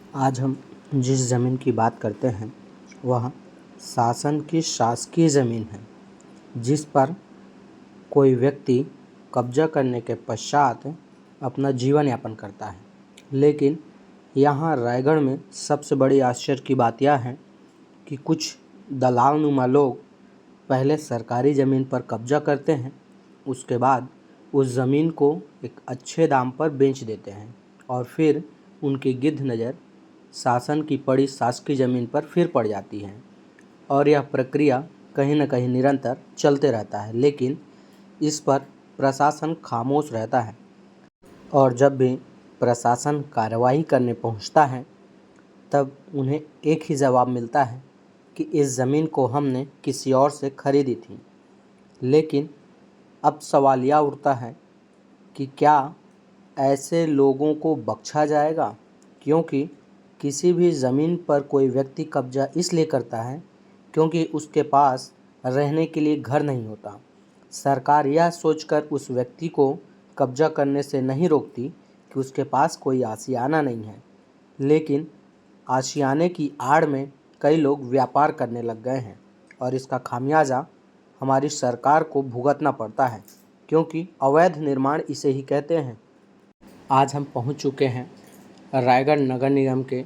आज हम जिस ज़मीन की बात करते हैं वह शासन की शासकीय ज़मीन है, जिस पर कोई व्यक्ति कब्जा करने के पश्चात अपना जीवन यापन करता है। लेकिन यहाँ रायगढ़ में सबसे बड़ी आश्चर्य की बात यह है कि कुछ दलालनुमा लोग पहले सरकारी ज़मीन पर कब्जा करते हैं, उसके बाद उस ज़मीन को एक अच्छे दाम पर बेच देते हैं और फिर उनकी गिद्ध नज़र शासन की पड़ी शासकीय ज़मीन पर फिर पड़ जाती है और यह प्रक्रिया कहीं न कहीं निरंतर चलते रहता है। लेकिन इस पर प्रशासन खामोश रहता है और जब भी प्रशासन कार्रवाई करने पहुंचता है तब उन्हें एक ही जवाब मिलता है कि इस ज़मीन को हमने किसी और से खरीदी थी। लेकिन अब सवाल यह उठता है कि क्या ऐसे लोगों को बख्शा जाएगा, क्योंकि किसी भी ज़मीन पर कोई व्यक्ति कब्जा इसलिए करता है क्योंकि उसके पास रहने के लिए घर नहीं होता। सरकार यह सोचकर उस व्यक्ति को कब्जा करने से नहीं रोकती कि उसके पास कोई आशियाना नहीं है, लेकिन आशियाने की आड़ में कई लोग व्यापार करने लग गए हैं और इसका खामियाजा हमारी सरकार को भुगतना पड़ता है, क्योंकि अवैध निर्माण इसे ही कहते हैं। आज हम पहुंच चुके हैं रायगढ़ नगर निगम के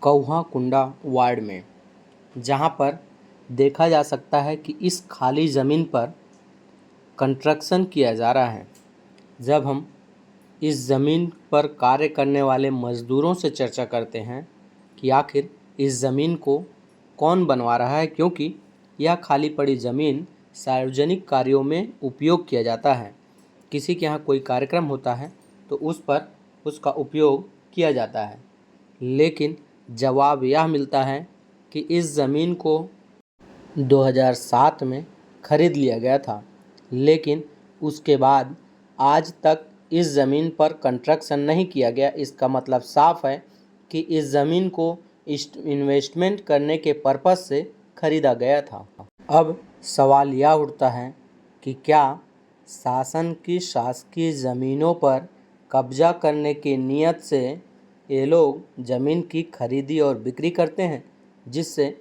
कौहा कुंडा वार्ड में, जहां पर देखा जा सकता है कि इस खाली ज़मीन पर कंस्ट्रक्शन किया जा रहा है। जब हम इस ज़मीन पर कार्य करने वाले मज़दूरों से चर्चा करते हैं कि आखिर इस ज़मीन को कौन बनवा रहा है, क्योंकि यह खाली पड़ी ज़मीन सार्वजनिक कार्यों में उपयोग किया जाता है। किसी के यहाँ कोई कार्यक्रम होता है तो उस पर उसका उपयोग किया जाता है, लेकिन जवाब यह मिलता है कि इस ज़मीन को 2007 में खरीद लिया गया था, लेकिन उसके बाद आज तक इस ज़मीन पर कंस्ट्रक्शन नहीं किया गया। इसका मतलब साफ है कि इस ज़मीन को इन्वेस्टमेंट करने के पर्पज़ से खरीदा गया था। अब सवाल यह उठता है कि क्या शासन की शासकीय ज़मीनों पर कब्जा करने की नीयत से ये लोग ज़मीन की खरीदी और बिक्री करते हैं, जिससे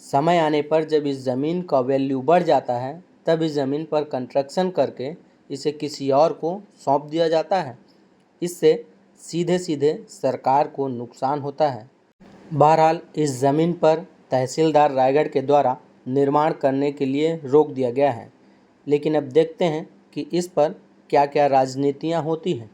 समय आने पर जब इस ज़मीन का वैल्यू बढ़ जाता है तब इस ज़मीन पर कंस्ट्रक्शन करके इसे किसी और को सौंप दिया जाता है। इससे सीधे सीधे सरकार को नुकसान होता है। बहरहाल इस ज़मीन पर तहसीलदार रायगढ़ के द्वारा निर्माण करने के लिए रोक दिया गया है, लेकिन अब देखते हैं कि इस पर क्या क्या राजनीतियाँ होती हैं।